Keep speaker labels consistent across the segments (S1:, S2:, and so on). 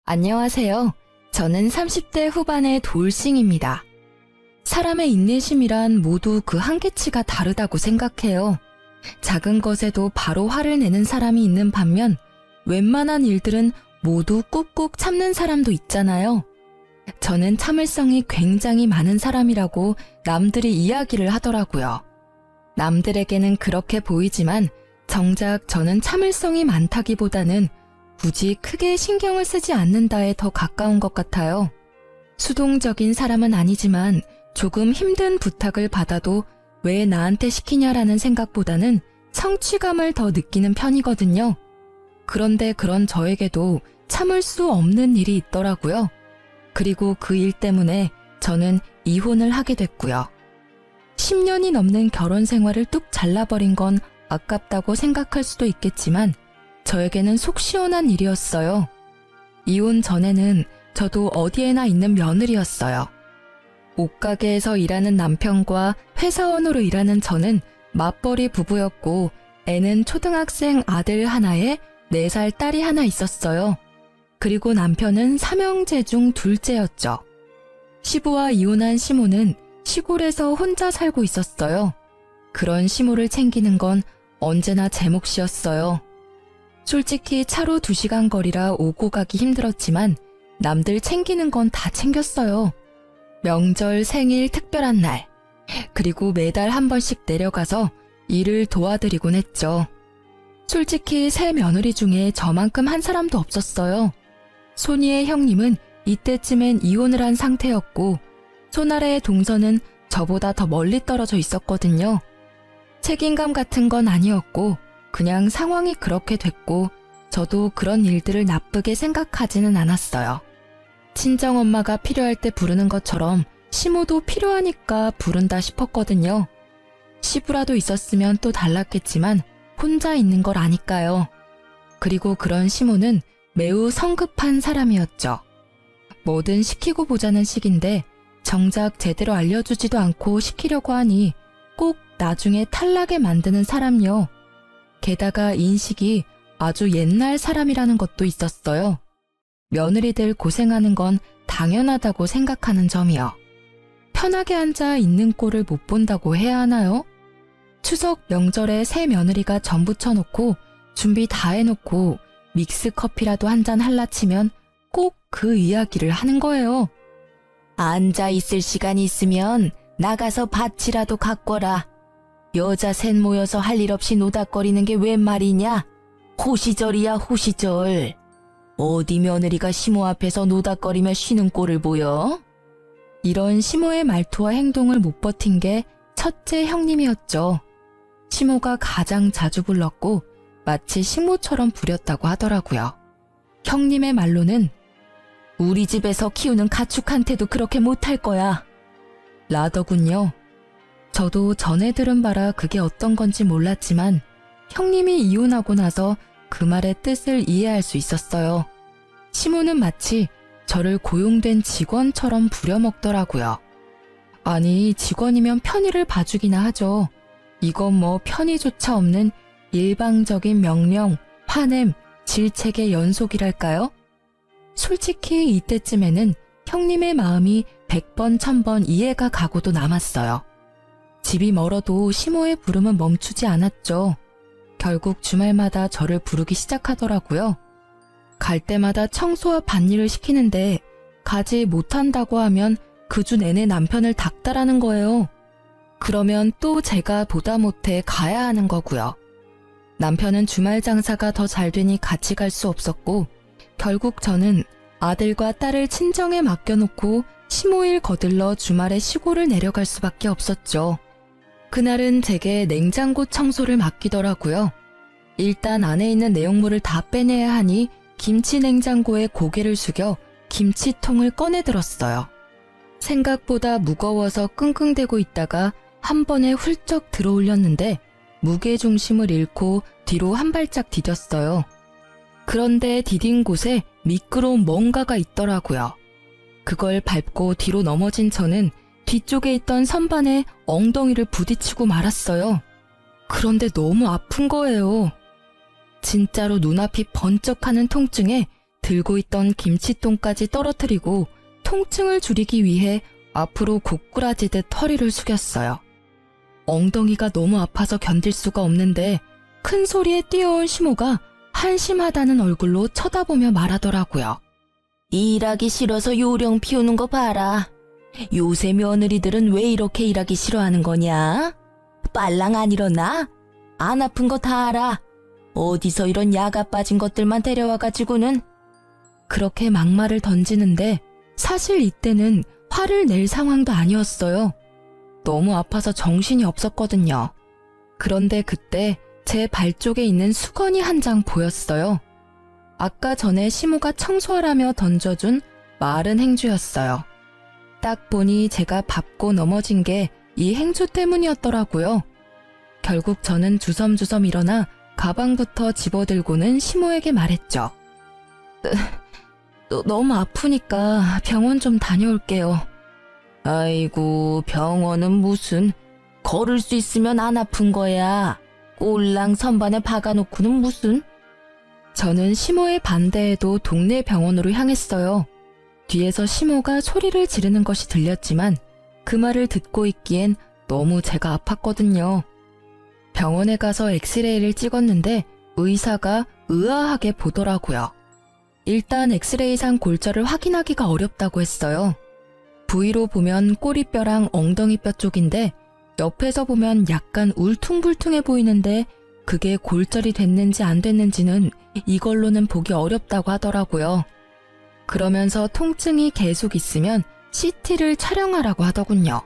S1: 안녕하세요. 저는 30대 후반의 돌싱입니다. 사람의 인내심이란 모두 그 한계치가 다르다고 생각해요. 작은 것에도 바로 화를 내는 사람이 있는 반면 웬만한 일들은 모두 꾹꾹 참는 사람도 있잖아요. 저는 참을성이 굉장히 많은 사람이라고 남들이 이야기를 하더라고요. 남들에게는 그렇게 보이지만 정작 저는 참을성이 많다기보다는 굳이 크게 신경을 쓰지 않는다에 더 가까운 것 같아요. 수동적인 사람은 아니지만 조금 힘든 부탁을 받아도 왜 나한테 시키냐라는 생각보다는 성취감을 더 느끼는 편이거든요. 그런데 그런 저에게도 참을 수 없는 일이 있더라고요. 그리고 그 일 때문에 저는 이혼을 하게 됐고요. 10년이 넘는 결혼 생활을 뚝 잘라버린 건 아깝다고 생각할 수도 있겠지만 저에게는 속 시원한 일이었어요. 이혼 전에는 저도 어디에나 있는 며느리였어요. 옷가게에서 일하는 남편과 회사원으로 일하는 저는 맞벌이 부부였고 애는 초등학생 아들 하나에 4살 딸이 하나 있었어요. 그리고 남편은 삼형제 중 둘째였죠. 시부와 이혼한 시모는 시골에서 혼자 살고 있었어요. 그런 시모를 챙기는 건 언제나 제 몫이었어요. 솔직히 차로 2시간 거리라 오고 가기 힘들었지만 남들 챙기는 건 다 챙겼어요. 명절, 생일, 특별한 날, 그리고 매달 한 번씩 내려가서 일을 도와드리곤 했죠. 솔직히 새 며느리 중에 저만큼 한 사람도 없었어요. 손이의 형님은 이때쯤엔 이혼을 한 상태였고 손아래의 동서는 저보다 더 멀리 떨어져 있었거든요. 책임감 같은 건 아니었고 그냥 상황이 그렇게 됐고 저도 그런 일들을 나쁘게 생각하지는 않았어요. 친정엄마가 필요할 때 부르는 것처럼 시모도 필요하니까 부른다 싶었거든요. 시부라도 있었으면 또 달랐겠지만 혼자 있는 걸 아니까요. 그리고 그런 시모는 매우 성급한 사람이었죠. 뭐든 시키고 보자는 식인데 정작 제대로 알려주지도 않고 시키려고 하니 꼭 나중에 탈나게 만드는 사람요. 게다가 인식이 아주 옛날 사람이라는 것도 있었어요. 며느리들 고생하는 건 당연하다고 생각하는 점이요. 편하게 앉아 있는 꼴을 못 본다고 해야 하나요? 추석 명절에 새 며느리가 전 부쳐놓고 준비 다 해놓고 믹스커피라도 한잔 할라 치면 꼭 그 이야기를 하는 거예요. 앉아 있을 시간이 있으면 나가서 밭이라도 가꿔라. 여자 셋 모여서 할 일 없이 노닥거리는 게 웬 말이냐? 호시절이야 호시절. 어디 며느리가 시모 앞에서 노닥거리며 쉬는 꼴을 보여? 이런 시모의 말투와 행동을 못 버틴 게 첫째 형님이었죠. 시모가 가장 자주 불렀고 마치 식모처럼 부렸다고 하더라고요. 형님의 말로는 우리 집에서 키우는 가축한테도 그렇게 못할 거야 라더군요. 저도 전에 들은 바라 그게 어떤 건지 몰랐지만 형님이 이혼하고 나서 그 말의 뜻을 이해할 수 있었어요. 시모는 마치 저를 고용된 직원처럼 부려먹더라고요. 아니, 직원이면 편의를 봐주기나 하죠. 이건 뭐 편의조차 없는 일방적인 명령, 화냄, 질책의 연속이랄까요? 솔직히 이때쯤에는 형님의 마음이 100번 1000번 이해가 가고도 남았어요. 집이 멀어도 시모의 부름은 멈추지 않았죠. 결국 주말마다 저를 부르기 시작하더라고요. 갈 때마다 청소와 밭일을 시키는데 가지 못한다고 하면 그 주 내내 남편을 닥달하는 거예요. 그러면 또 제가 보다 못해 가야 하는 거고요. 남편은 주말 장사가 더 잘 되니 같이 갈 수 없었고 결국 저는 아들과 딸을 친정에 맡겨놓고 시모일 거들러 주말에 시골을 내려갈 수밖에 없었죠. 그날은 제게 냉장고 청소를 맡기더라고요. 일단 안에 있는 내용물을 다 빼내야 하니 김치 냉장고에 고개를 숙여 김치통을 꺼내 들었어요. 생각보다 무거워서 끙끙대고 있다가 한 번에 훌쩍 들어 올렸는데 무게중심을 잃고 뒤로 한 발짝 디뎠어요. 그런데 디딘 곳에 미끄러운 뭔가가 있더라고요. 그걸 밟고 뒤로 넘어진 저는 뒤쪽에 있던 선반에 엉덩이를 부딪히고 말았어요. 그런데 너무 아픈 거예요. 진짜로 눈앞이 번쩍하는 통증에 들고 있던 김치통까지 떨어뜨리고 통증을 줄이기 위해 앞으로 고꾸라지듯 허리를 숙였어요. 엉덩이가 너무 아파서 견딜 수가 없는데 큰 소리에 뛰어온 시모가 한심하다는 얼굴로 쳐다보며 말하더라고요. 일하기 싫어서 요령 피우는 거 봐라. 요새 며느리들은 왜 이렇게 일하기 싫어하는 거냐? 빨랑 안 일어나? 안 아픈 거 다 알아. 어디서 이런 야가 빠진 것들만 데려와가지고는. 그렇게 막말을 던지는데 사실 이때는 화를 낼 상황도 아니었어요. 너무 아파서 정신이 없었거든요. 그런데 그때 제 발 쪽에 있는 수건이 한 장 보였어요. 아까 전에 시모가 청소하라며 던져준 마른 행주였어요. 딱 보니 제가 밟고 넘어진 게 이 행주 때문이었더라고요. 결국 저는 주섬주섬 일어나 가방부터 집어들고는 시모에게 말했죠. 너무 아프니까 병원 좀 다녀올게요. 아이고, 병원은 무슨. 걸을 수 있으면 안 아픈 거야. 꼴랑 선반에 박아놓고는 무슨. 저는 시모의 반대에도 동네 병원으로 향했어요. 뒤에서 시모가 소리를 지르는 것이 들렸지만 그 말을 듣고 있기엔 너무 제가 아팠거든요. 병원에 가서 엑스레이를 찍었는데 의사가 의아하게 보더라고요. 일단 엑스레이상 골절을 확인하기가 어렵다고 했어요. 부위로 보면 꼬리뼈랑 엉덩이뼈 쪽인데 옆에서 보면 약간 울퉁불퉁해 보이는데 그게 골절이 됐는지 안 됐는지는 이걸로는 보기 어렵다고 하더라고요. 그러면서 통증이 계속 있으면 CT를 촬영하라고 하더군요.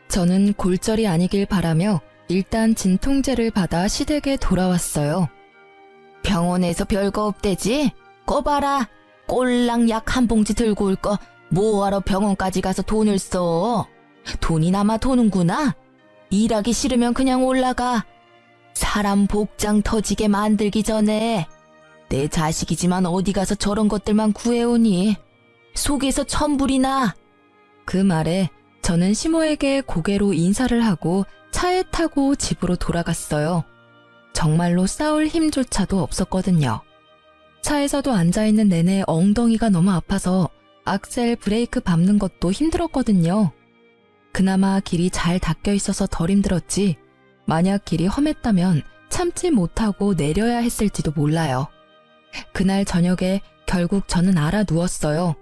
S1: 저는 골절이 아니길 바라며 일단 진통제를 받아 시댁에 돌아왔어요. 병원에서 별거 없대지? 거 봐라. 꼴랑 약 한 봉지 들고 올 거 뭐하러 병원까지 가서 돈을 써. 돈이 남아 도는구나. 일하기 싫으면 그냥 올라가. 사람 복장 터지게 만들기 전에. 내 자식이지만 어디 가서 저런 것들만 구해오니. 속에서 천불이 나. 그 말에 저는 시모에게 고개로 인사를 하고 차에 타고 집으로 돌아갔어요. 정말로 싸울 힘조차도 없었거든요. 차에서도 앉아있는 내내 엉덩이가 너무 아파서 악셀 브레이크 밟는 것도 힘들었거든요. 그나마 길이 잘 닦여 있어서 덜 힘들었지 만약 길이 험했다면 참지 못하고 내려야 했을지도 몰라요. 그날 저녁에 결국 저는 알아 누웠어요.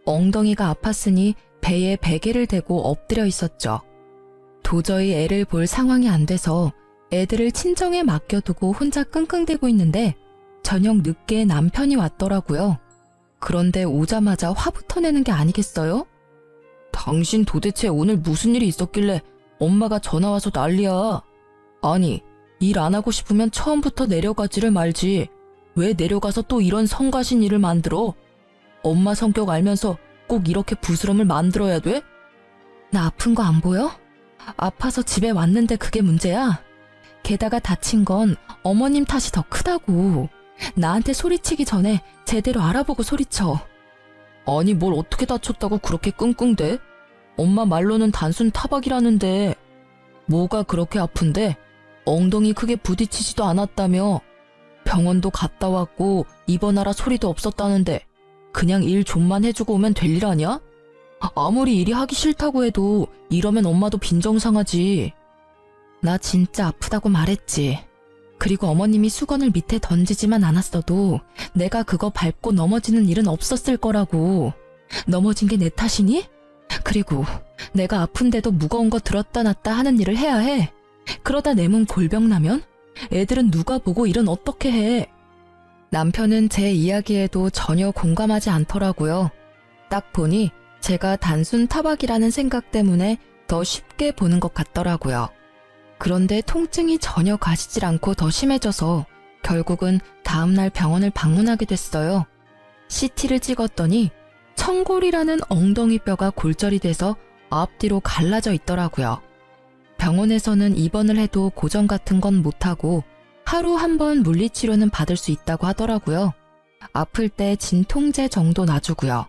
S1: 엉덩이가 아팠으니 배에 베개를 대고 엎드려 있었죠. 도저히 애를 볼 상황이 안 돼서 애들을 친정에 맡겨두고 혼자 끙끙대고 있는데 저녁 늦게 남편이 왔더라고요. 그런데 오자마자 화부터 내는 게 아니겠어요? 당신 도대체 오늘 무슨 일이 있었길래 엄마가 전화와서 난리야. 아니, 일 안 하고 싶으면 처음부터 내려가지를 말지. 왜 내려가서 또 이런 성가신 일을 만들어? 엄마 성격 알면서 꼭 이렇게 부스럼을 만들어야 돼? 나 아픈 거 안 보여? 아파서 집에 왔는데 그게 문제야? 게다가 다친 건 어머님 탓이 더 크다고. 나한테 소리치기 전에 제대로 알아보고 소리쳐. 아니 뭘 어떻게 다쳤다고 그렇게 끙끙대? 엄마 말로는 단순 타박이라는데 뭐가 그렇게 아픈데? 엉덩이 크게 부딪히지도 않았다며. 병원도 갔다 왔고 입원하라 소리도 없었다는데 그냥 일 좀만 해주고 오면 될 일 아니야? 아무리 일이 하기 싫다고 해도 이러면 엄마도 빈정상하지. 나 진짜 아프다고 말했지. 그리고 어머님이 수건을 밑에 던지지만 않았어도 내가 그거 밟고 넘어지는 일은 없었을 거라고. 넘어진 게 내 탓이니? 그리고 내가 아픈데도 무거운 거 들었다 놨다 하는 일을 해야 해. 그러다 내 몸 골병 나면? 애들은 누가 보고 일은 어떻게 해? 남편은 제 이야기에도 전혀 공감하지 않더라고요. 딱 보니 제가 단순 타박이라는 생각 때문에 더 쉽게 보는 것 같더라고요. 그런데 통증이 전혀 가시질 않고 더 심해져서 결국은 다음날 병원을 방문하게 됐어요. CT를 찍었더니 청골이라는 엉덩이뼈가 골절이 돼서 앞뒤로 갈라져 있더라고요. 병원에서는 입원을 해도 고정 같은 건 못하고 하루 한 번 물리치료는 받을 수 있다고 하더라고요. 아플 때 진통제 정도 놔주고요.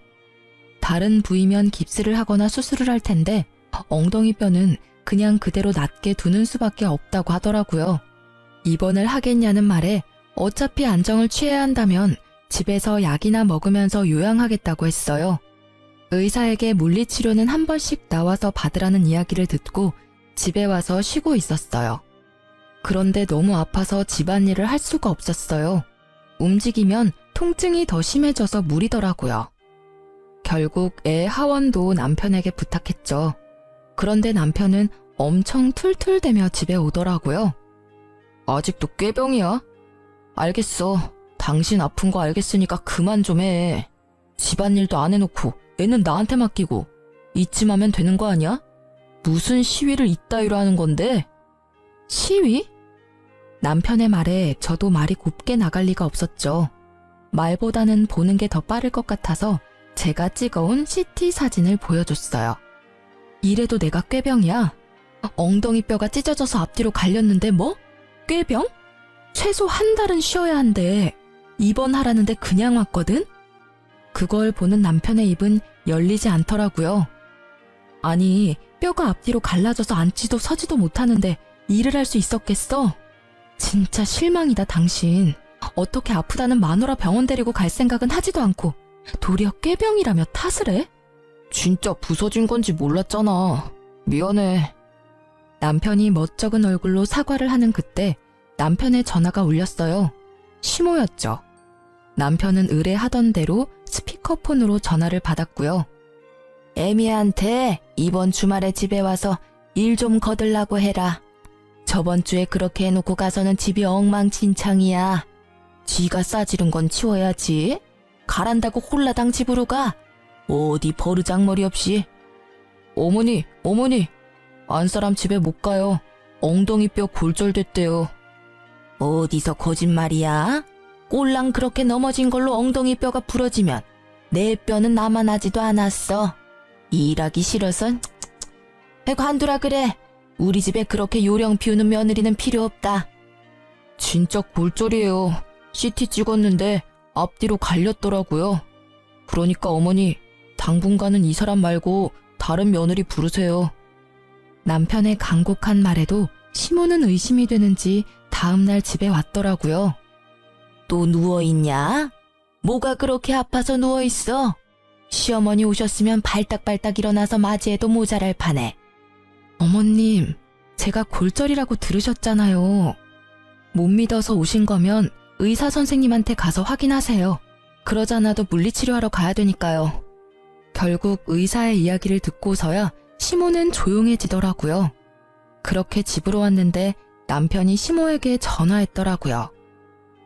S1: 다른 부위면 깁스를 하거나 수술을 할 텐데 엉덩이뼈는 그냥 그대로 낫게 두는 수밖에 없다고 하더라고요. 입원을 하겠냐는 말에 어차피 안정을 취해야 한다면 집에서 약이나 먹으면서 요양하겠다고 했어요. 의사에게 물리치료는 한 번씩 나와서 받으라는 이야기를 듣고 집에 와서 쉬고 있었어요. 그런데 너무 아파서 집안일을 할 수가 없었어요. 움직이면 통증이 더 심해져서 무리더라고요. 결국 애 하원도 남편에게 부탁했죠. 그런데 남편은 엄청 툴툴대며 집에 오더라고요. 아직도 꾀병이야? 알겠어. 당신 아픈 거 알겠으니까 그만 좀 해. 집안일도 안 해놓고 애는 나한테 맡기고 이쯤 하면 되는 거 아니야? 무슨 시위를 이따위로 하는 건데? 시위? 남편의 말에 저도 말이 곱게 나갈 리가 없었죠. 말보다는 보는 게 더 빠를 것 같아서 제가 찍어온 CT 사진을 보여줬어요. 이래도 내가 꾀병이야? 엉덩이 뼈가 찢어져서 앞뒤로 갈렸는데 뭐? 꾀병? 최소 한 달은 쉬어야 한대. 입원하라는데 그냥 왔거든? 그걸 보는 남편의 입은 열리지 않더라고요. 아니, 뼈가 앞뒤로 갈라져서 앉지도 서지도 못하는데 일을 할 수 있었겠어? 진짜 실망이다, 당신. 어떻게 아프다는 마누라 병원 데리고 갈 생각은 하지도 않고 도리어 꾀병이라며 탓을 해? 진짜 부서진 건지 몰랐잖아. 미안해. 남편이 멋쩍은 얼굴로 사과를 하는 그때 남편의 전화가 울렸어요. 시모였죠. 남편은 의뢰하던 대로 스피커폰으로 전화를 받았고요. 애미한테 이번 주말에 집에 와서 일 좀 거들라고 해라. 저번 주에 그렇게 해놓고 가서는 집이 엉망진창이야. 쥐가 싸지른 건 치워야지. 가란다고 홀라당 집으로 가. 어디 버르장머리 없이. 어머니, 안사람 집에 못 가요. 엉덩이 뼈 골절됐대요. 어디서 거짓말이야? 꼴랑 그렇게 넘어진 걸로 엉덩이 뼈가 부러지면 내 뼈는 남아나지도 않았어. 일하기 싫어서 관두라 그래. 우리 집에 그렇게 요령 피우는 며느리는 필요 없다. 진짜 골절이에요. CT 찍었는데 앞뒤로 갈렸더라고요. 그러니까 어머니, 당분간은 이 사람 말고 다른 며느리 부르세요. 남편의 간곡한 말에도 시모는 의심이 되는지 다음날 집에 왔더라고요. 또 누워있냐? 뭐가 그렇게 아파서 누워있어? 시어머니 오셨으면 발딱발딱 일어나서 맞이해도 모자랄 판에. 어머님, 제가 골절이라고 들으셨잖아요. 못 믿어서 오신 거면 의사 선생님한테 가서 확인하세요. 그러지 않아도 물리치료하러 가야 되니까요. 결국 의사의 이야기를 듣고서야 시모는 조용해지더라고요. 그렇게 집으로 왔는데 남편이 시모에게 전화했더라고요.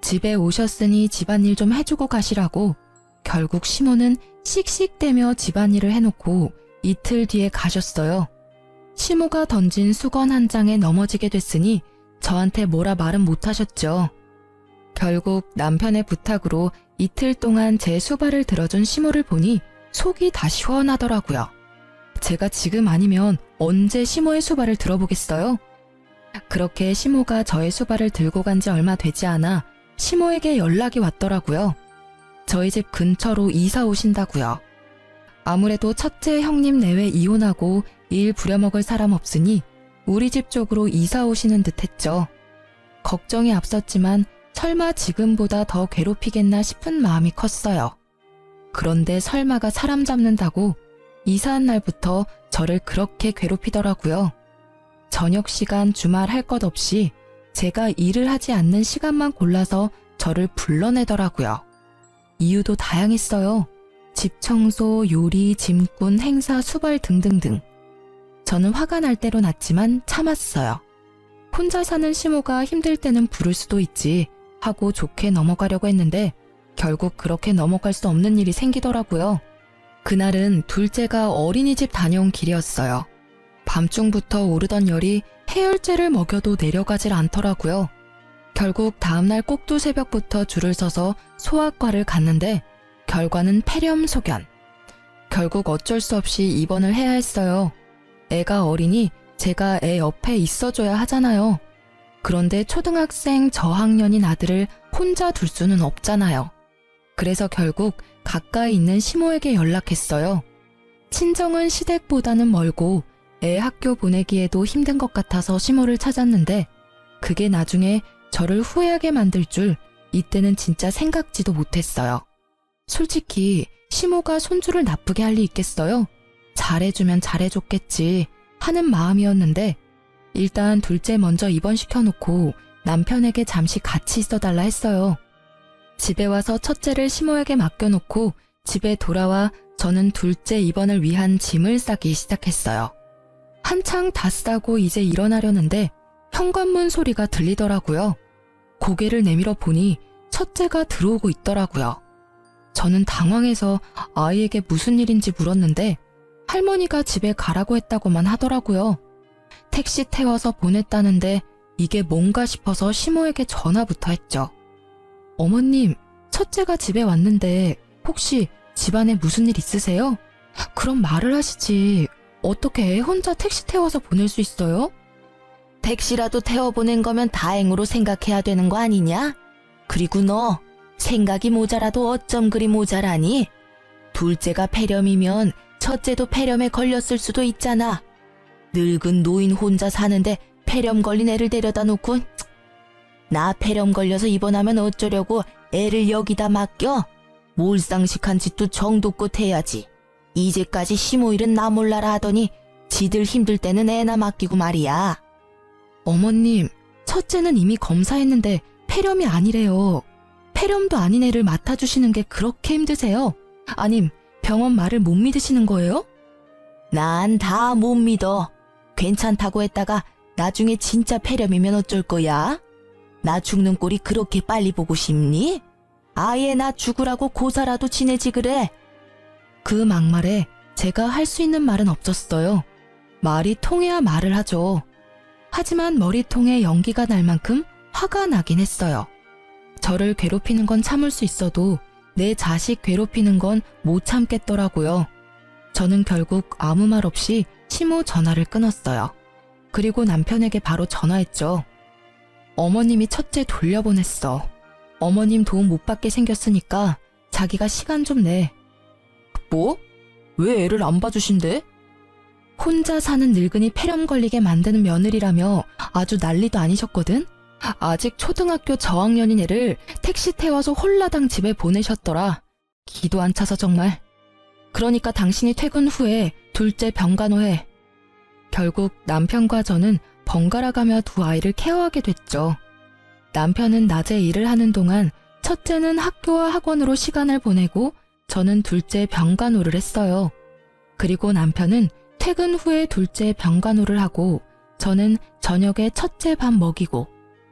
S1: 집에 오셨으니 집안일 좀 해주고 가시라고. 결국 시모는 씩씩대며 집안일을 해놓고 이틀 뒤에 가셨어요. 시모가 던진 수건 한 장에 넘어지게 됐으니 저한테 뭐라 말은 못하셨죠. 결국 남편의 부탁으로 이틀 동안 제 수발을 들어준 시모를 보니 속이 다 시원하더라고요. 제가 지금 아니면 언제 시모의 수발을 들어보겠어요? 그렇게 시모가 저의 수발을 들고 간 지 얼마 되지 않아 시모에게 연락이 왔더라고요. 저희 집 근처로 이사 오신다고요. 아무래도 첫째 형님 내외 이혼하고 일 부려먹을 사람 없으니 우리 집 쪽으로 이사 오시는 듯 했죠. 걱정이 앞섰지만 설마 지금보다 더 괴롭히겠나 싶은 마음이 컸어요. 그런데 설마가 사람 잡는다고 이사한 날부터 저를 그렇게 괴롭히더라고요. 저녁 시간 주말 할 것 없이 제가 일을 하지 않는 시간만 골라서 저를 불러내더라고요. 이유도 다양했어요. 집 청소, 요리, 짐꾼, 행사, 수발 등등등. 저는 화가 날 대로 났지만 참았어요. 혼자 사는 시모가 힘들 때는 부를 수도 있지 하고 좋게 넘어가려고 했는데 결국 그렇게 넘어갈 수 없는 일이 생기더라고요. 그날은 둘째가 어린이집 다녀온 길이었어요. 밤중부터 오르던 열이 해열제를 먹여도 내려가질 않더라고요. 결국 다음날 꼭두 새벽부터 줄을 서서 소아과를 갔는데 결과는 폐렴소견. 결국 어쩔 수 없이 입원을 해야 했어요. 애가 어리니 제가 애 옆에 있어줘야 하잖아요. 그런데 초등학생 저학년인 아들을 혼자 둘 수는 없잖아요. 그래서 결국 가까이 있는 시모에게 연락했어요. 친정은 시댁보다는 멀고 애 학교 보내기에도 힘든 것 같아서 시모를 찾았는데 그게 나중에 저를 후회하게 만들 줄 이때는 진짜 생각지도 못했어요. 솔직히 시모가 손주를 나쁘게 할 리 있겠어요? 잘해주면 잘해줬겠지 하는 마음이었는데 일단 둘째 먼저 입원시켜놓고 남편에게 잠시 같이 있어달라 했어요. 집에 와서 첫째를 시모에게 맡겨놓고 집에 돌아와 저는 둘째 입원을 위한 짐을 싸기 시작했어요. 한창 다 싸고 이제 일어나려는데 현관문 소리가 들리더라고요. 고개를 내밀어 보니 첫째가 들어오고 있더라고요. 저는 당황해서 아이에게 무슨 일인지 물었는데 할머니가 집에 가라고 했다고만 하더라고요. 택시 태워서 보냈다는데 이게 뭔가 싶어서 시모에게 전화부터 했죠. 어머님, 첫째가 집에 왔는데 혹시 집안에 무슨 일 있으세요? 그럼 말을 하시지. 어떻게 애 혼자 택시 태워서 보낼 수 있어요? 택시라도 태워보낸 거면 다행으로 생각해야 되는 거 아니냐? 그리고 너 생각이 모자라도 어쩜 그리 모자라니? 둘째가 폐렴이면 첫째도 폐렴에 걸렸을 수도 있잖아. 늙은 노인 혼자 사는데 폐렴 걸린 애를 데려다 놓고 나 폐렴 걸려서 입원하면 어쩌려고 애를 여기다 맡겨? 몰상식한 짓도 정도껏 해야지. 이제까지 시모일은 나 몰라라 하더니 지들 힘들 때는 애나 맡기고 말이야. 어머님, 첫째는 이미 검사했는데 폐렴이 아니래요. 폐렴도 아닌 애를 맡아주시는 게 그렇게 힘드세요? 아님 병원 말을 못 믿으시는 거예요? 난 다 못 믿어. 괜찮다고 했다가 나중에 진짜 폐렴이면 어쩔 거야? 나 죽는 꼴이 그렇게 빨리 보고 싶니? 아예 나 죽으라고 고사라도 지내지 그래. 그 막말에 제가 할 수 있는 말은 없었어요. 말이 통해야 말을 하죠. 하지만 머리통에 연기가 날 만큼 화가 나긴 했어요. 저를 괴롭히는 건 참을 수 있어도 내 자식 괴롭히는 건 못 참겠더라고요. 저는 결국 아무 말 없이 시모 전화를 끊었어요. 그리고 남편에게 바로 전화했죠. 어머님이 첫째 돌려보냈어. 어머님 도움 못 받게 생겼으니까 자기가 시간 좀 내. 뭐? 왜 애를 안 봐주신대? 혼자 사는 늙은이 폐렴 걸리게 만드는 며느리라며 아주 난리도 아니셨거든? 아직 초등학교 저학년인 애를 택시 태워서 홀라당 집에 보내셨더라. 기도 안 차서 정말. 그러니까 당신이 퇴근 후에 둘째 병간호해. 결국 남편과 저는 번갈아 가며 두 아이를 케어하게 됐죠. 남편은 낮에 일을 하는 동안 첫째는 학교와 학원으로 시간을 보내고 저는 둘째 병간호를 했어요. 그리고 남편은 퇴근 후에 둘째 병간호를 하고 저는 저녁에 첫째 밥 먹이고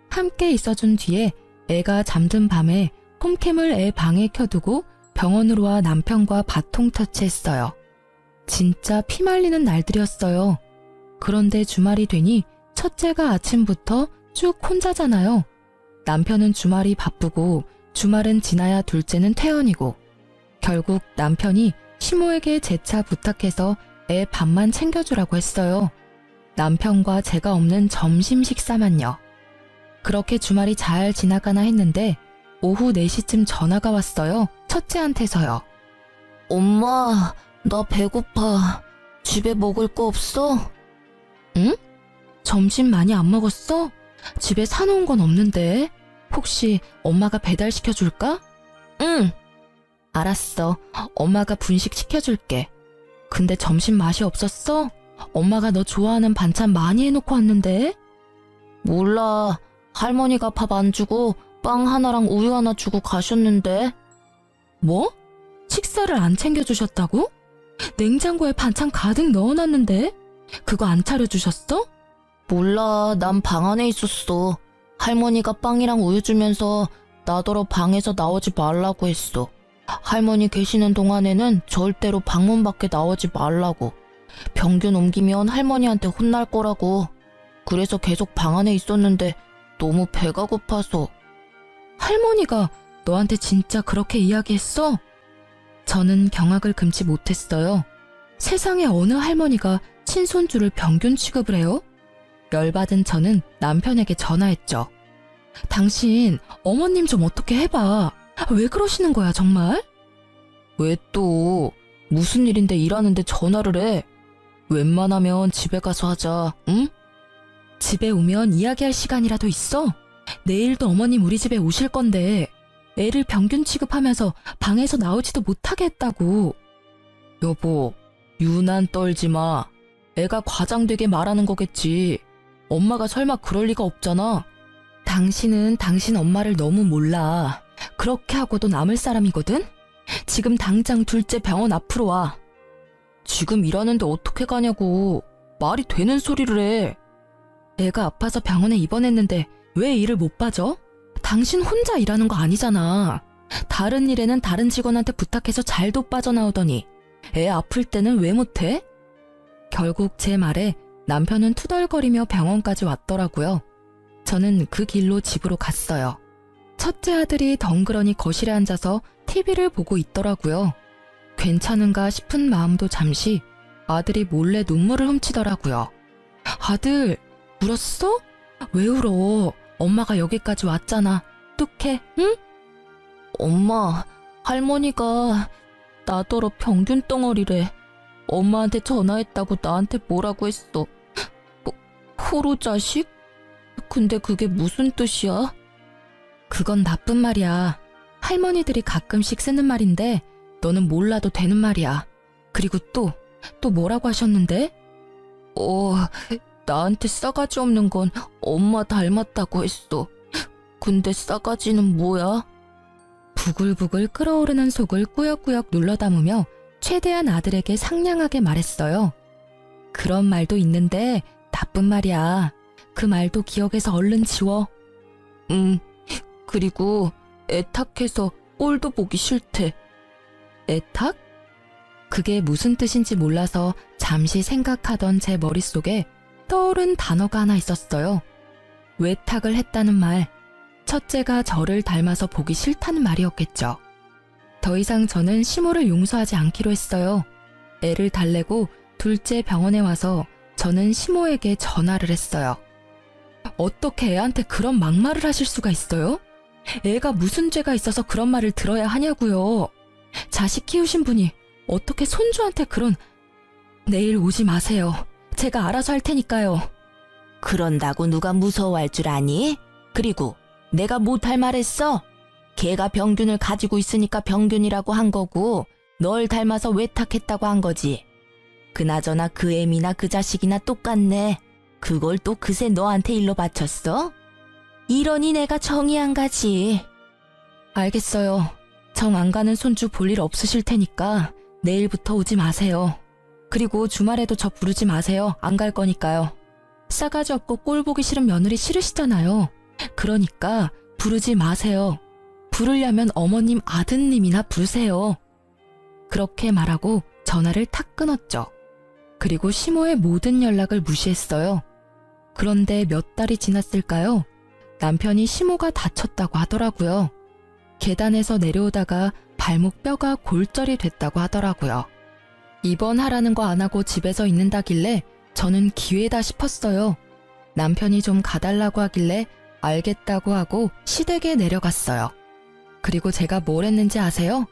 S1: 함께 있어준 뒤에 애가 잠든 밤에 홈캠을 애 방에 켜두고 병원으로 와 남편과 바통 터치했어요. 진짜 피말리는 날들이었어요. 그런데 주말이 되니 첫째가 아침부터 쭉 혼자잖아요. 남편은 주말이 바쁘고 주말은 지나야 둘째는 퇴원이고 결국 남편이 시모에게 재차 부탁해서 애 밥만 챙겨주라고 했어요. 남편과 제가 없는 점심 식사만요. 그렇게 주말이 잘 지나가나 했는데 오후 4시쯤 전화가 왔어요. 첫째한테서요. 엄마, 나 배고파. 집에 먹을 거 없어? 응? 점심 많이 안 먹었어? 집에 사놓은 건 없는데. 혹시 엄마가 배달시켜줄까? 응. 알았어. 엄마가 분식 시켜줄게. 근데 점심 맛이 없었어? 엄마가 너 좋아하는 반찬 많이 해놓고 왔는데? 몰라. 할머니가 밥 안 주고 빵 하나랑 우유 하나 주고 가셨는데. 뭐? 식사를 안 챙겨주셨다고? 냉장고에 반찬 가득 넣어놨는데? 그거 안 차려주셨어? 몰라. 난 방 안에 있었어. 할머니가 빵이랑 우유 주면서 나더러 방에서 나오지 말라고 했어. 할머니 계시는 동안에는 절대로 방문 밖에 나오지 말라고. 병균 옮기면 할머니한테 혼날 거라고. 그래서 계속 방 안에 있었는데 너무 배가 고파서. 할머니가 너한테 진짜 그렇게 이야기했어? 저는 경악을 금치 못했어요. 세상에 어느 할머니가 친손주를 병균 취급을 해요? 열받은 저는 남편에게 전화했죠. 당신 어머님 좀 어떻게 해봐. 왜 그러시는 거야 정말? 왜 또? 무슨 일인데 일하는데 전화를 해? 웬만하면 집에 가서 하자, 응? 집에 오면 이야기할 시간이라도 있어? 내일도 어머님 우리 집에 오실 건데 애를 병균 취급하면서 방에서 나오지도 못하게 했다고. 여보, 유난 떨지 마. 애가 과장되게 말하는 거겠지. 엄마가 설마 그럴 리가 없잖아. 당신은 당신 엄마를 너무 몰라. 그렇게 하고도 남을 사람이거든? 지금 당장 둘째 병원 앞으로 와. 지금 일하는데 어떻게 가냐고. 말이 되는 소리를 해. 애가 아파서 병원에 입원했는데 왜 일을 못 봐줘? 당신 혼자 일하는 거 아니잖아. 다른 일에는 다른 직원한테 부탁해서 잘도 빠져나오더니 애 아플 때는 왜 못해? 결국 제 말에 남편은 투덜거리며 병원까지 왔더라고요. 저는 그 길로 집으로 갔어요. 첫째 아들이 덩그러니 거실에 앉아서 TV를 보고 있더라고요. 괜찮은가 싶은 마음도 잠시 아들이 몰래 눈물을 훔치더라고요. 아들, 울었어? 왜 울어? 엄마가 여기까지 왔잖아. 뚝해, 응? 엄마, 할머니가 나더러 병균 덩어리래. 엄마한테 전화했다고 나한테 뭐라고 했어. 호로 자식? 근데 그게 무슨 뜻이야? 그건 나쁜 말이야. 할머니들이 가끔씩 쓰는 말인데 너는 몰라도 되는 말이야. 그리고 또 뭐라고 하셨는데? 나한테 싸가지 없는 건 엄마 닮았다고 했어. 근데 싸가지는 뭐야? 부글부글 끓어오르는 속을 꾸역꾸역 눌러 담으며 최대한 아들에게 상냥하게 말했어요. 그런 말도 있는데 나쁜 말이야. 그 말도 기억에서 얼른 지워. 그리고 애탁해서 꼴도 보기 싫대. 애탁? 그게 무슨 뜻인지 몰라서 잠시 생각하던 제 머릿속에 떠오른 단어가 하나 있었어요. 외탁을 했다는 말. 첫째가 저를 닮아서 보기 싫다는 말이었겠죠. 더 이상 저는 시모를 용서하지 않기로 했어요. 애를 달래고 둘째 병원에 와서 저는 시모에게 전화를 했어요. 어떻게 애한테 그런 막말을 하실 수가 있어요? 애가 무슨 죄가 있어서 그런 말을 들어야 하냐고요. 자식 키우신 분이 어떻게 손주한테 그런... 내일 오지 마세요. 제가 알아서 할 테니까요. 그런다고 누가 무서워할 줄 아니? 그리고 내가 못할 말했어? 걔가 병균을 가지고 있으니까 병균이라고 한 거고 널 닮아서 외탁했다고 한 거지. 그나저나 그 애미나 그 자식이나 똑같네. 그걸 또 그새 너한테 일로 바쳤어? 이러니 내가 정이 안 가지. 알겠어요. 정 안 가는 손주 볼 일 없으실 테니까 내일부터 오지 마세요. 그리고 주말에도 저 부르지 마세요. 안 갈 거니까요. 싸가지 없고 꼴 보기 싫은 며느리 싫으시잖아요. 그러니까 부르지 마세요. 부르려면 어머님 아드님이나 부르세요. 그렇게 말하고 전화를 탁 끊었죠. 그리고 시모의 모든 연락을 무시했어요. 그런데 몇 달이 지났을까요? 남편이 시모가 다쳤다고 하더라고요. 계단에서 내려오다가 발목 뼈가 골절이 됐다고 하더라고요. 입원하라는 거 안 하고 집에서 있는다길래 저는 기회다 싶었어요. 남편이 좀 가달라고 하길래 알겠다고 하고 시댁에 내려갔어요. 그리고 제가 뭘 했는지 아세요?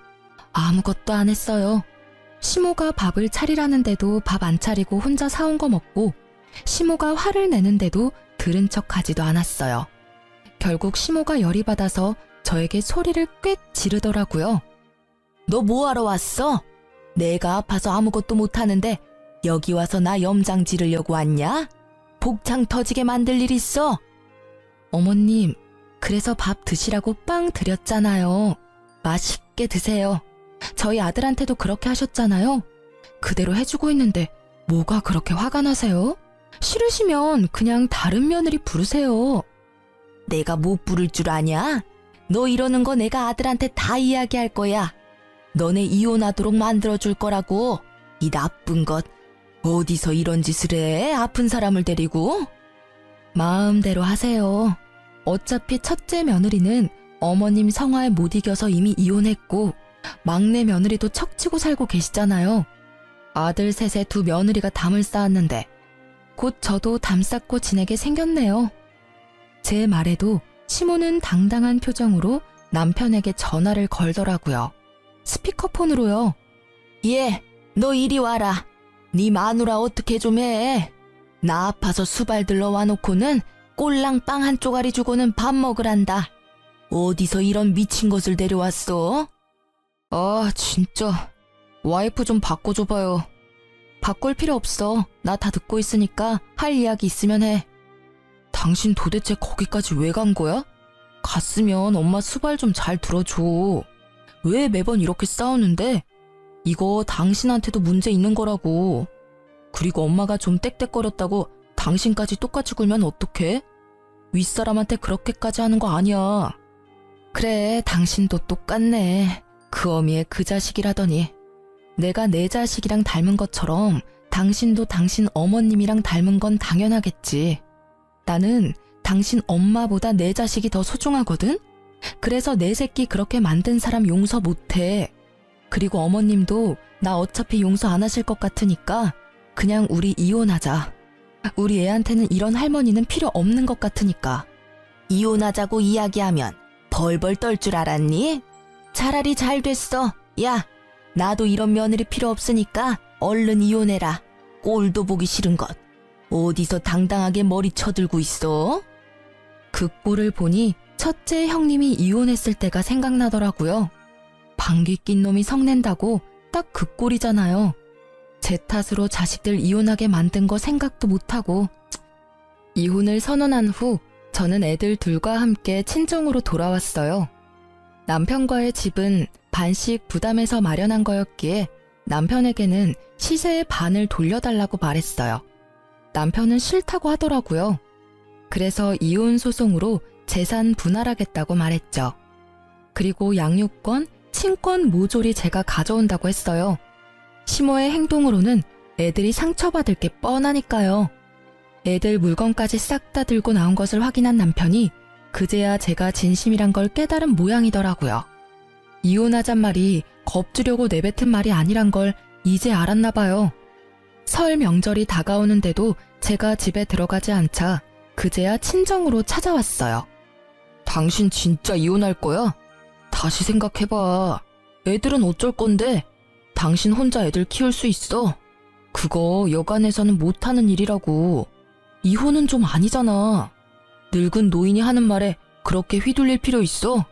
S1: 아무것도 안 했어요. 시모가 밥을 차리라는데도 밥 안 차리고 혼자 사온 거 먹고 시모가 화를 내는데도 들은 척 하지도 않았어요. 결국 시모가 열이 받아서 저에게 소리를 꽤 지르더라고요. 너 뭐하러 왔어? 내가 아파서 아무것도 못하는데 여기 와서 나 염장 지르려고 왔냐? 복창 터지게 만들 일 있어? 어머님, 그래서 밥 드시라고 빵 드렸잖아요. 맛있게 드세요. 저희 아들한테도 그렇게 하셨잖아요. 그대로 해주고 있는데 뭐가 그렇게 화가 나세요? 싫으시면 그냥 다른 며느리 부르세요. 내가 못 부를 줄 아냐? 너 이러는 거 내가 아들한테 다 이야기할 거야. 너네 이혼하도록 만들어줄 거라고. 이 나쁜 것. 어디서 이런 짓을 해? 아픈 사람을 데리고? 마음대로 하세요. 어차피 첫째 며느리는 어머님 성화에 못 이겨서 이미 이혼했고 막내 며느리도 척치고 살고 계시잖아요. 아들 셋에 두 며느리가 담을 쌓았는데 곧 저도 담 쌓고 지내게 생겼네요. 제 말에도 시모는 당당한 표정으로 남편에게 전화를 걸더라고요. 스피커폰으로요. 예, 너 이리 와라. 네 마누라 어떻게 좀 해. 나 아파서 수발 들러 와놓고는 꼴랑 빵 한 쪼가리 주고는 밥 먹으란다. 어디서 이런 미친 것을 데려왔어? 아, 진짜. 와이프 좀 바꿔줘봐요. 바꿀 필요 없어. 나 다 듣고 있으니까 할 이야기 있으면 해. 당신 도대체 거기까지 왜 간 거야? 갔으면 엄마 수발 좀 잘 들어줘. 왜 매번 이렇게 싸우는데? 이거 당신한테도 문제 있는 거라고. 그리고 엄마가 좀 떽떽거렸다고 당신까지 똑같이 굴면 어떡해? 윗사람한테 그렇게까지 하는 거 아니야. 그래, 당신도 똑같네. 그 어미의 그 자식이라더니. 내가 내 자식이랑 닮은 것처럼 당신도 당신 어머님이랑 닮은 건 당연하겠지. 나는 당신 엄마보다 내 자식이 더 소중하거든? 그래서 내 새끼 그렇게 만든 사람 용서 못해. 그리고 어머님도 나 어차피 용서 안 하실 것 같으니까 그냥 우리 이혼하자. 우리 애한테는 이런 할머니는 필요 없는 것 같으니까. 이혼하자고 이야기하면 벌벌 떨 줄 알았니? 차라리 잘 됐어. 야, 나도 이런 며느리 필요 없으니까 얼른 이혼해라. 꼴도 보기 싫은 것. 어디서 당당하게 머리 쳐들고 있어? 그 꼴을 보니 첫째 형님이 이혼했을 때가 생각나더라고요. 방귀 낀 놈이 성낸다고 딱 그 꼴이잖아요. 제 탓으로 자식들 이혼하게 만든 거 생각도 못하고. 이혼을 선언한 후 저는 애들 둘과 함께 친정으로 돌아왔어요. 남편과의 집은 반씩 부담해서 마련한 거였기에 남편에게는 시세의 반을 돌려달라고 말했어요. 남편은 싫다고 하더라고요. 그래서 이혼 소송으로 재산 분할하겠다고 말했죠. 그리고 양육권, 친권 모조리 제가 가져온다고 했어요. 시모의 행동으로는 애들이 상처받을 게 뻔하니까요. 애들 물건까지 싹 다 들고 나온 것을 확인한 남편이 그제야 제가 진심이란 걸 깨달은 모양이더라고요. 이혼하잔 말이 겁주려고 내뱉은 말이 아니란 걸 이제 알았나 봐요. 설 명절이 다가오는데도 제가 집에 들어가지 않자 그제야 친정으로 찾아왔어요. 당신 진짜 이혼할 거야? 다시 생각해봐. 애들은 어쩔 건데? 당신 혼자 애들 키울 수 있어? 그거 여간에서는 못하는 일이라고. 이혼은 좀 아니잖아. 늙은 노인이 하는 말에 그렇게 휘둘릴 필요 있어?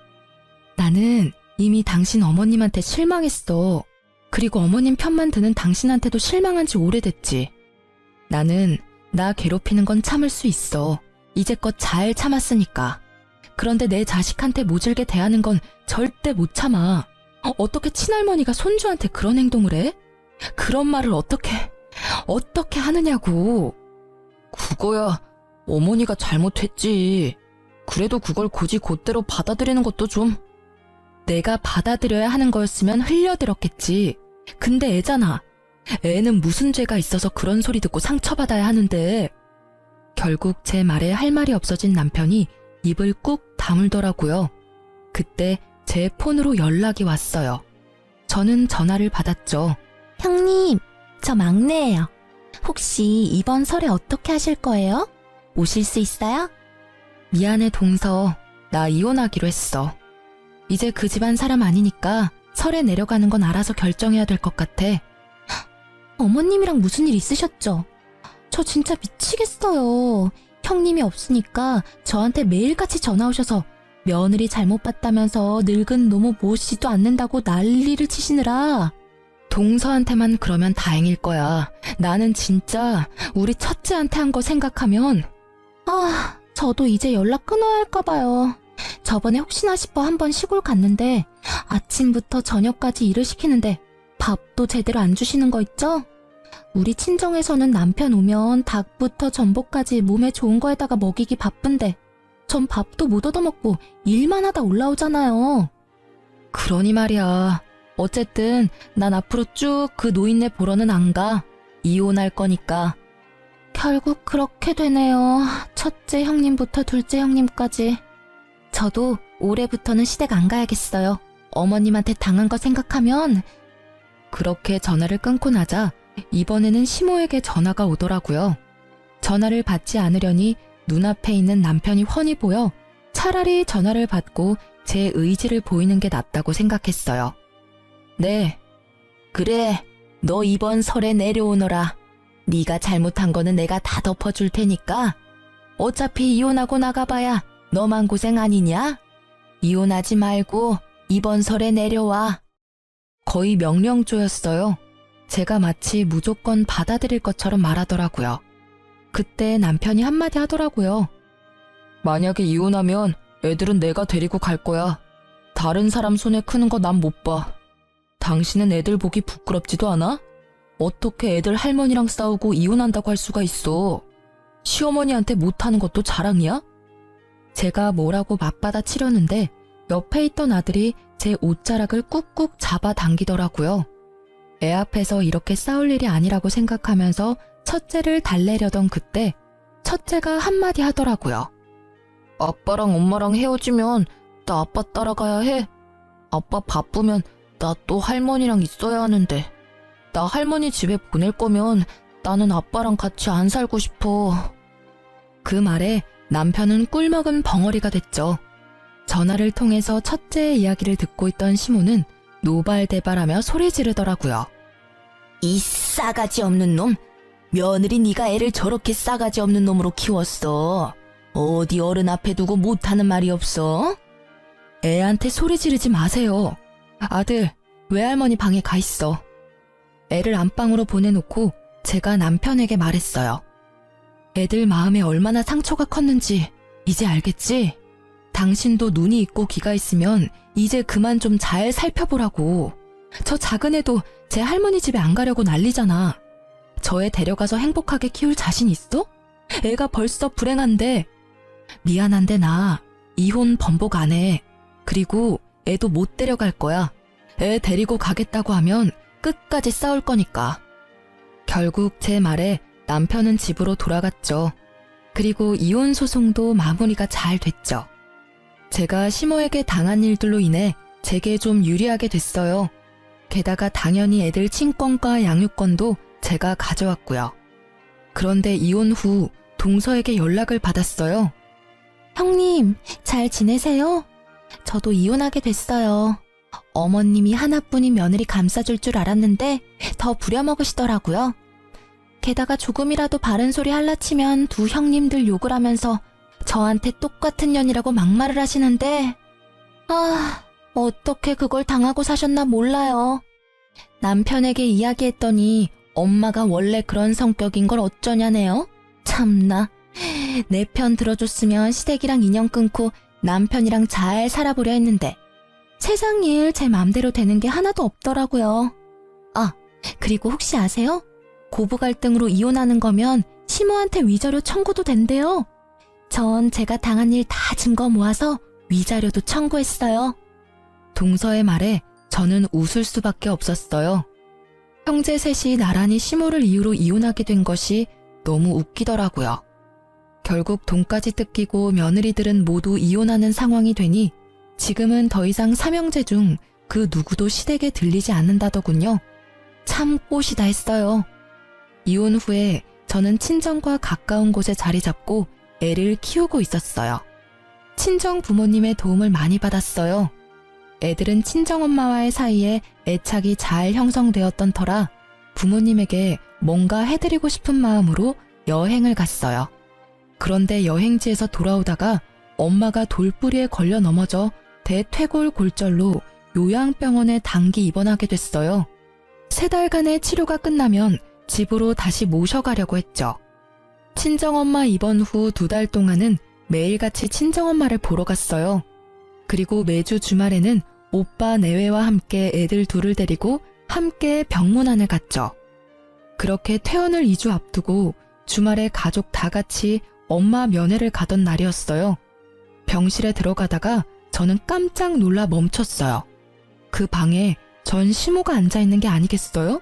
S1: 나는 이미 당신 어머님한테 실망했어. 그리고 어머님 편만 드는 당신한테도 실망한 지 오래됐지. 나는 나 괴롭히는 건 참을 수 있어. 이제껏 잘 참았으니까. 그런데 내 자식한테 모질게 대하는 건 절대 못 참아. 어떻게 친할머니가 손주한테 그런 행동을 해? 그런 말을 어떻게 하느냐고. 그거야 어머니가 잘못했지. 그래도 그걸 굳이 곧대로 받아들이는 것도 좀. 내가 받아들여야 하는 거였으면 흘려들었겠지. 근데 애잖아. 애는 무슨 죄가 있어서 그런 소리 듣고 상처받아야 하는데. 결국 제 말에 할 말이 없어진 남편이 입을 꾹 다물더라고요. 그때 제 폰으로 연락이 왔어요. 저는 전화를 받았죠. 형님, 저 막내예요. 혹시 이번 설에 어떻게 하실 거예요? 오실 수 있어요? 미안해 동서, 나 이혼하기로 했어. 이제 그 집안 사람 아니니까 설에 내려가는 건 알아서 결정해야 될 것 같아. 어머님이랑 무슨 일 있으셨죠? 저 진짜 미치겠어요. 형님이 없으니까 저한테 매일같이 전화 오셔서 며느리 잘못 봤다면서 늙은 노모 모시지도 않는다고 난리를 치시느라. 동서한테만 그러면 다행일 거야. 나는 진짜 우리 첫째한테 한 거 생각하면. 저도 이제 연락 끊어야 할까 봐요. 저번에 혹시나 싶어 한번 시골 갔는데 아침부터 저녁까지 일을 시키는데 밥도 제대로 안 주시는 거 있죠? 우리 친정에서는 남편 오면 닭부터 전복까지 몸에 좋은 거에다가 먹이기 바쁜데 전 밥도 못 얻어먹고 일만 하다 올라오잖아요. 그러니 말이야. 어쨌든 난 앞으로 쭉 그 노인네 보러는 안 가. 이혼할 거니까. 결국 그렇게 되네요. 첫째 형님부터 둘째 형님까지. 저도 올해부터는 시댁 안 가야겠어요. 어머님한테 당한 거 생각하면. 그렇게 전화를 끊고 나자 이번에는 시모에게 전화가 오더라고요. 전화를 받지 않으려니 눈앞에 있는 남편이 훤히 보여 차라리 전화를 받고 제 의지를 보이는 게 낫다고 생각했어요. 네. 그래, 너 이번 설에 내려오너라. 네가 잘못한 거는 내가 다 덮어줄 테니까. 어차피 이혼하고 나가봐야 너만 고생 아니냐? 이혼하지 말고 이번 설에 내려와. 거의 명령조였어요. 제가 마치 무조건 받아들일 것처럼 말하더라고요. 그때 남편이 한마디 하더라고요. 만약에 이혼하면 애들은 내가 데리고 갈 거야. 다른 사람 손에 크는 거 난 못 봐. 당신은 애들 보기 부끄럽지도 않아? 어떻게 애들 할머니랑 싸우고 이혼한다고 할 수가 있어? 시어머니한테 못하는 것도 자랑이야? 제가 뭐라고 맞받아 치려는데 옆에 있던 아들이 제 옷자락을 꾹꾹 잡아당기더라고요. 애 앞에서 이렇게 싸울 일이 아니라고 생각하면서 첫째를 달래려던 그때 첫째가 한마디 하더라고요. 아빠랑 엄마랑 헤어지면 나 아빠 따라가야 해. 아빠 바쁘면 나 또 할머니랑 있어야 하는데. 나 할머니 집에 보낼 거면 나는 아빠랑 같이 안 살고 싶어. 그 말에 남편은 꿀먹은 벙어리가 됐죠. 전화를 통해서 첫째의 이야기를 듣고 있던 시모는 노발대발하며 소리 지르더라고요. 이 싸가지 없는 놈! 며느리 네가 애를 저렇게 싸가지 없는 놈으로 키웠어. 어디 어른 앞에 두고 못하는 말이 없어? 애한테 소리 지르지 마세요. 아들, 외할머니 방에 가 있어. 애를 안방으로 보내놓고 제가 남편에게 말했어요. 애들 마음에 얼마나 상처가 컸는지 이제 알겠지? 당신도 눈이 있고 귀가 있으면 이제 그만 좀 잘 살펴보라고. 저 작은 애도 제 할머니 집에 안 가려고 난리잖아. 저 애 데려가서 행복하게 키울 자신 있어? 애가 벌써 불행한데. 미안한데 나 이혼 번복 안 해. 그리고 애도 못 데려갈 거야. 애 데리고 가겠다고 하면 끝까지 싸울 거니까. 결국 제 말에 남편은 집으로 돌아갔죠. 그리고 이혼 소송도 마무리가 잘 됐죠. 제가 시모에게 당한 일들로 인해 제게 좀 유리하게 됐어요. 게다가 당연히 애들 친권과 양육권도 제가 가져왔고요. 그런데 이혼 후 동서에게 연락을 받았어요. 형님, 잘 지내세요? 저도 이혼하게 됐어요. 어머님이 하나뿐인 며느리 감싸줄 줄 알았는데 더 부려먹으시더라고요. 게다가 조금이라도 바른 소리 할라치면 두 형님들 욕을 하면서 저한테 똑같은 년이라고 막말을 하시는데 어떻게 그걸 당하고 사셨나 몰라요. 남편에게 이야기했더니 엄마가 원래 그런 성격인 걸 어쩌냐네요. 참나. 내 편 들어줬으면 시댁이랑 인연 끊고 남편이랑 잘 살아보려 했는데 세상 일 제 맘대로 되는 게 하나도 없더라고요. 그리고 혹시 아세요? 고부 갈등으로 이혼하는 거면 시모한테 위자료 청구도 된대요. 전 제가 당한 일 다 증거 모아서 위자료도 청구했어요. 동서의 말에 저는 웃을 수밖에 없었어요. 형제 셋이 나란히 시모를 이유로 이혼하게 된 것이 너무 웃기더라고요. 결국 돈까지 뜯기고 며느리들은 모두 이혼하는 상황이 되니 지금은 더 이상 삼형제 중 그 누구도 시댁에 들리지 않는다더군요. 참 꽃이다 했어요. 이혼 후에 저는 친정과 가까운 곳에 자리 잡고 애를 키우고 있었어요. 친정 부모님의 도움을 많이 받았어요. 애들은 친정엄마와의 사이에 애착이 잘 형성되었던 터라 부모님에게 뭔가 해드리고 싶은 마음으로 여행을 갔어요. 그런데 여행지에서 돌아오다가 엄마가 돌뿌리에 걸려 넘어져 대퇴골 골절로 요양병원에 단기 입원하게 됐어요. 3달간의 치료가 끝나면 집으로 다시 모셔가려고 했죠. 친정엄마 입원 후 2달 동안은 매일같이 친정엄마를 보러 갔어요. 그리고 매주 주말에는 오빠 내외와 함께 애들 둘을 데리고 함께 병문안을 갔죠. 그렇게 퇴원을 2주 앞두고 주말에 가족 다 같이 엄마 면회를 가던 날이었어요. 병실에 들어가다가 저는 깜짝 놀라 멈췄어요. 그 방에 전 시모가 앉아있는 게 아니겠어요?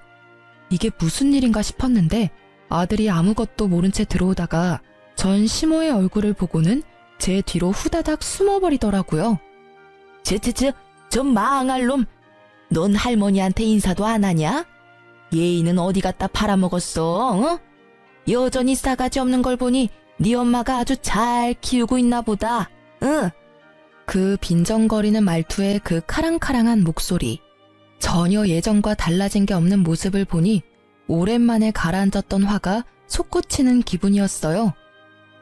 S1: 이게 무슨 일인가 싶었는데 아들이 아무것도 모른 채 들어오다가 전 시모의 얼굴을 보고는 제 뒤로 후다닥 숨어버리더라고요. 저 망할 놈! 넌 할머니한테 인사도 안 하냐? 예의는 어디 갖다 팔아먹었어? 어? 여전히 싸가지 없는 걸 보니 네 엄마가 아주 잘 키우고 있나 보다. 응. 그 빈정거리는 말투에 그 카랑카랑한 목소리. 전혀 예전과 달라진 게 없는 모습을 보니 오랜만에 가라앉았던 화가 솟구치는 기분이었어요.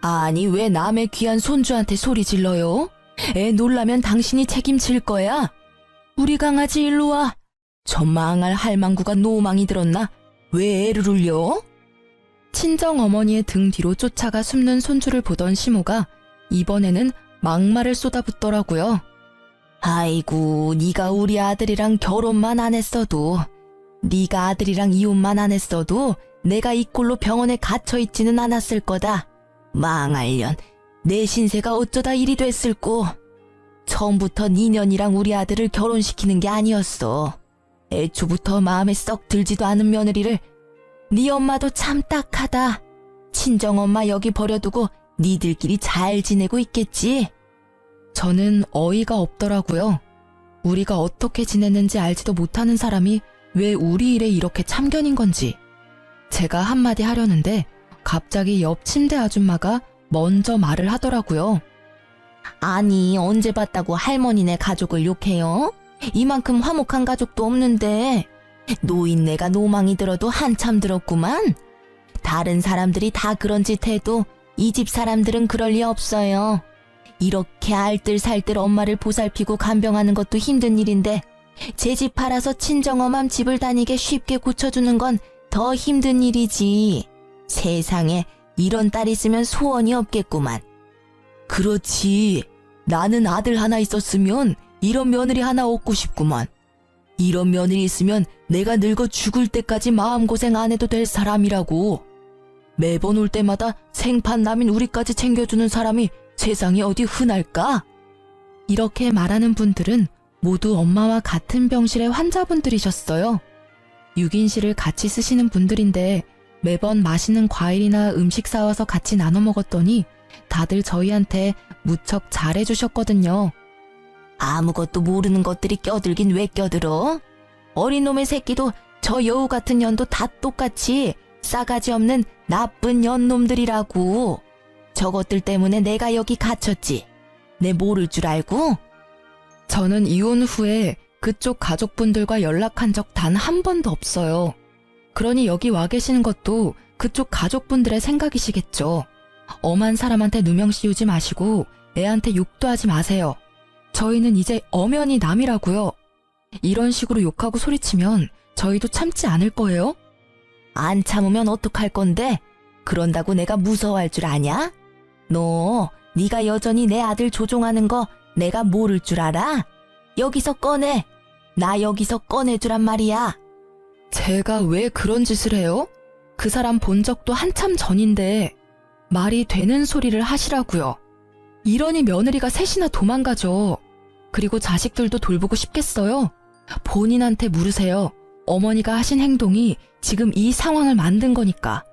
S1: 아니 왜 남의 귀한 손주한테 소리 질러요? 애 놀라면 당신이 책임질 거야. 우리 강아지 일로 와. 저 망할 할망구가 노망이 들었나? 왜 애를 울려? 친정 어머니의 등 뒤로 쫓아가 숨는 손주를 보던 시모가 이번에는 막말을 쏟아붓더라고요. 아이고, 네가 우리 아들이랑 결혼만 안 했어도, 네가 아들이랑 이혼만 안 했어도 내가 이 꼴로 병원에 갇혀 있지는 않았을 거다. 망할년, 내 신세가 어쩌다 이리 됐을꼬. 처음부터 니년이랑 우리 아들을 결혼시키는 게 아니었어. 애초부터 마음에 썩 들지도 않은 며느리를. 네 엄마도 참 딱하다. 친정엄마 여기 버려두고 니들끼리 잘 지내고 있겠지. 저는 어이가 없더라고요. 우리가 어떻게 지냈는지 알지도 못하는 사람이 왜 우리 일에 이렇게 참견인 건지. 제가 한마디 하려는데 갑자기 옆 침대 아줌마가 먼저 말을 하더라고요. 아니, 언제 봤다고 할머니네 가족을 욕해요? 이만큼 화목한 가족도 없는데. 노인네가 노망이 들어도 한참 들었구만. 다른 사람들이 다 그런 짓 해도 이 집 사람들은 그럴 리 없어요. 이렇게 알뜰살뜰 엄마를 보살피고 간병하는 것도 힘든 일인데 제 집 팔아서 친정엄마 집을 다니게 쉽게 고쳐주는 건 더 힘든 일이지. 세상에 이런 딸 있으면 소원이 없겠구만. 그렇지. 나는 아들 하나 있었으면 이런 며느리 하나 얻고 싶구만. 이런 며느리 있으면 내가 늙어 죽을 때까지 마음고생 안 해도 될 사람이라고. 매번 올 때마다 생판남인 우리까지 챙겨주는 사람이 세상에 어디 흔할까? 이렇게 말하는 분들은 모두 엄마와 같은 병실의 환자분들이셨어요. 6인실을 같이 쓰시는 분들인데 매번 맛있는 과일이나 음식 사와서 같이 나눠 먹었더니 다들 저희한테 무척 잘해주셨거든요. 아무것도 모르는 것들이 껴들긴 왜 껴들어? 어린 놈의 새끼도 저 여우 같은 년도 다 똑같이 싸가지 없는 나쁜 년놈들이라고. 저것들 때문에 내가 여기 갇혔지. 내 모를 줄 알고? 저는 이혼 후에 그쪽 가족분들과 연락한 적 단 한 번도 없어요. 그러니 여기 와 계시는 것도 그쪽 가족분들의 생각이시겠죠. 엄한 사람한테 누명 씌우지 마시고 애한테 욕도 하지 마세요. 저희는 이제 엄연히 남이라고요. 이런 식으로 욕하고 소리치면 저희도 참지 않을 거예요? 안 참으면 어떡할 건데? 그런다고 내가 무서워할 줄 아냐? 너, 네가 여전히 내 아들 조종하는 거 내가 모를 줄 알아? 여기서 꺼내. 나 여기서 꺼내주란 말이야. 제가 왜 그런 짓을 해요? 그 사람 본 적도 한참 전인데 말이 되는 소리를 하시라고요. 이러니 며느리가 셋이나 도망가죠. 그리고 자식들도 돌보고 싶겠어요? 본인한테 물으세요. 어머니가 하신 행동이 지금 이 상황을 만든 거니까.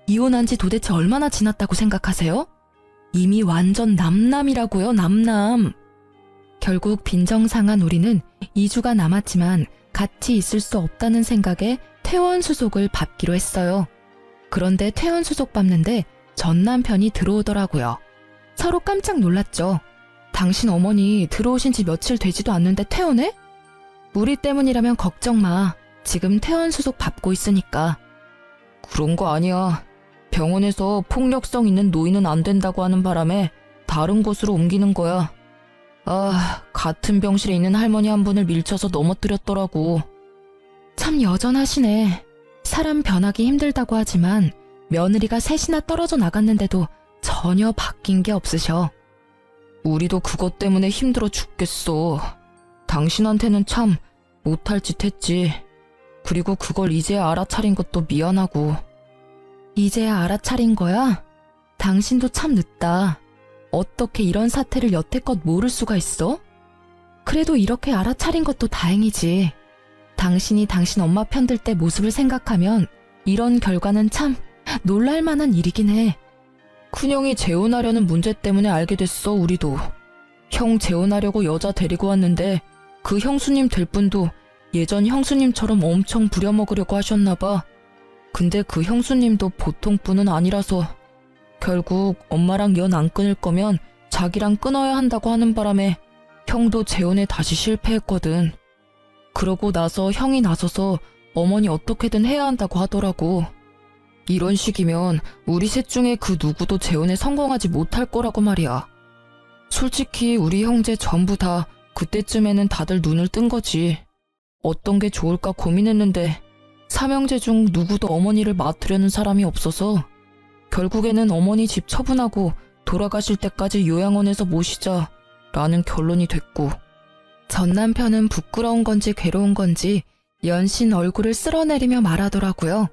S1: 이혼한 지 도대체 얼마나 지났다고 생각하세요? 이미 완전 남남이라고요, 남남. 결국 빈정상한 우리는 2주가 남았지만 같이 있을 수 없다는 생각에 퇴원수속을 밟기로 했어요. 그런데 퇴원수속 밟는데 전 남편이 들어오더라고요. 서로 깜짝 놀랐죠. 당신 어머니 들어오신 지 며칠 되지도 않는데 퇴원해? 우리 때문이라면 걱정 마. 지금 퇴원수속 밟고 있으니까. 그런 거 아니야. 병원에서 폭력성 있는 노인은 안 된다고 하는 바람에 다른 곳으로 옮기는 거야. 아, 같은 병실에 있는 할머니 한 분을 밀쳐서 넘어뜨렸더라고. 참 여전하시네. 사람 변하기 힘들다고 하지만 며느리가 셋이나 떨어져 나갔는데도 전혀 바뀐 게 없으셔. 우리도 그것 때문에 힘들어 죽겠어. 당신한테는 참 못할 짓 했지. 그리고 그걸 이제야 알아차린 것도 미안하고. 이제야 알아차린 거야? 당신도 참 늦다. 어떻게 이런 사태를 여태껏 모를 수가 있어? 그래도 이렇게 알아차린 것도 다행이지. 당신이 당신 엄마 편들 때 모습을 생각하면 이런 결과는 참 놀랄만한 일이긴 해. 큰형이 재혼하려는 문제 때문에 알게 됐어, 우리도. 형 재혼하려고 여자 데리고 왔는데 그 형수님 될 분도 예전 형수님처럼 엄청 부려먹으려고 하셨나 봐. 근데 그 형수님도 보통 분은 아니라서 결국 엄마랑 연 안 끊을 거면 자기랑 끊어야 한다고 하는 바람에 형도 재혼에 다시 실패했거든. 그러고 나서 형이 나서서 어머니 어떻게든 해야 한다고 하더라고. 이런 식이면 우리 셋 중에 그 누구도 재혼에 성공하지 못할 거라고 말이야. 솔직히 우리 형제 전부 다 그때쯤에는 다들 눈을 뜬 거지. 어떤 게 좋을까 고민했는데 삼형제 중 누구도 어머니를 맡으려는 사람이 없어서 결국에는 어머니 집 처분하고 돌아가실 때까지 요양원에서 모시자라는 결론이 됐고, 전 남편은 부끄러운 건지 괴로운 건지 연신 얼굴을 쓸어내리며 말하더라고요.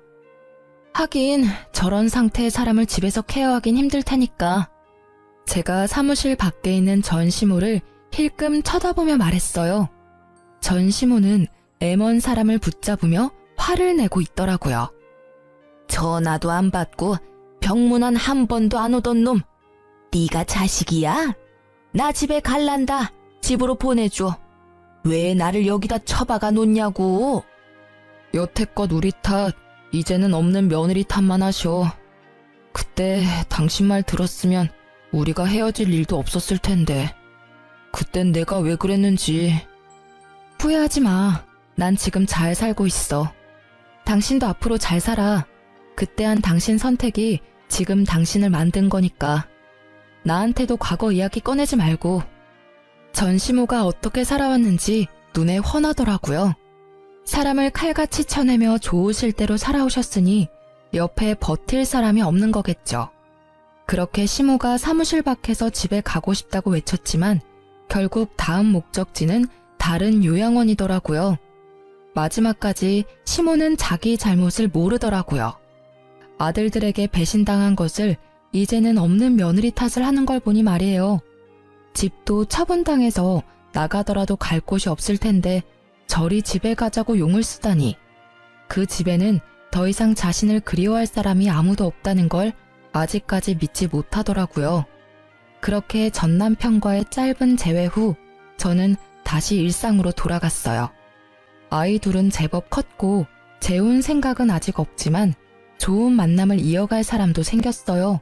S1: 하긴 저런 상태의 사람을 집에서 케어하긴 힘들 테니까. 제가 사무실 밖에 있는 전시모를 힐끔 쳐다보며 말했어요. 전시모는 애먼 사람을 붙잡으며 화를 내고 있더라고요. 전화도 안 받고 병문안 한 번도 안 오던 놈. 네가 자식이야? 나 집에 갈란다. 집으로 보내줘. 왜 나를 여기다 처박아 놓냐고. 여태껏 우리 탓, 이제는 없는 며느리 탓만 하셔. 그때 당신 말 들었으면 우리가 헤어질 일도 없었을 텐데. 그땐 내가 왜 그랬는지. 후회하지 마. 난 지금 잘 살고 있어. 당신도 앞으로 잘 살아. 그때 한 당신 선택이 지금 당신을 만든 거니까. 나한테도 과거 이야기 꺼내지 말고. 전시모가 어떻게 살아왔는지 눈에 훤하더라고요. 사람을 칼같이 쳐내며 좋으실 대로 살아오셨으니 옆에 버틸 사람이 없는 거겠죠. 그렇게 시모가 사무실 밖에서 집에 가고 싶다고 외쳤지만 결국 다음 목적지는 다른 요양원이더라고요. 마지막까지 시모는 자기 잘못을 모르더라고요. 아들들에게 배신당한 것을 이제는 없는 며느리 탓을 하는 걸 보니 말이에요. 집도 처분당해서 나가더라도 갈 곳이 없을 텐데 저리 집에 가자고 용을 쓰다니. 그 집에는 더 이상 자신을 그리워할 사람이 아무도 없다는 걸 아직까지 믿지 못하더라고요. 그렇게 전 남편과의 짧은 재회 후 저는 다시 일상으로 돌아갔어요. 아이 둘은 제법 컸고 재혼 생각은 아직 없지만 좋은 만남을 이어갈 사람도 생겼어요.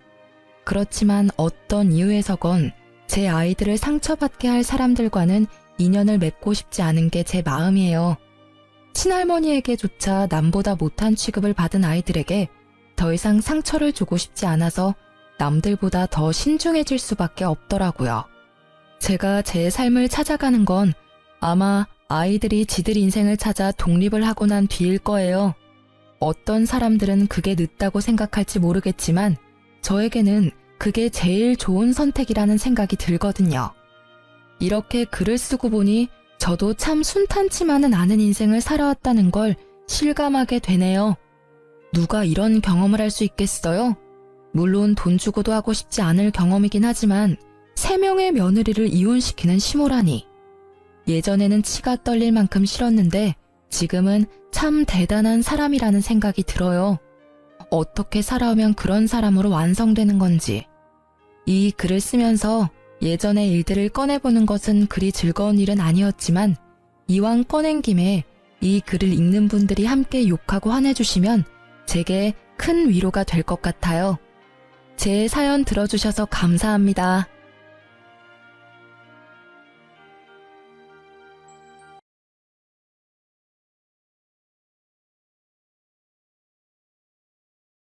S1: 그렇지만 어떤 이유에서건 제 아이들을 상처받게 할 사람들과는 인연을 맺고 싶지 않은 게 제 마음이에요. 친할머니에게조차 남보다 못한 취급을 받은 아이들에게 더 이상 상처를 주고 싶지 않아서 남들보다 더 신중해질 수밖에 없더라고요. 제가 제 삶을 찾아가는 건 아마 아이들이 지들 인생을 찾아 독립을 하고 난 뒤일 거예요. 어떤 사람들은 그게 늦다고 생각할지 모르겠지만 저에게는 그게 제일 좋은 선택이라는 생각이 들거든요. 이렇게 글을 쓰고 보니 저도 참 순탄치만은 않은 인생을 살아왔다는 걸 실감하게 되네요. 누가 이런 경험을 할 수 있겠어요? 물론 돈 주고도 하고 싶지 않을 경험이긴 하지만 3명의 며느리를 이혼시키는 시모라니. 예전에는 치가 떨릴 만큼 싫었는데 지금은 참 대단한 사람이라는 생각이 들어요. 어떻게 살아오면 그런 사람으로 완성되는 건지. 이 글을 쓰면서 예전의 일들을 꺼내보는 것은 그리 즐거운 일은 아니었지만 이왕 꺼낸 김에 이 글을 읽는 분들이 함께 욕하고 화내주시면 제게 큰 위로가 될 것 같아요. 제 사연 들어주셔서 감사합니다.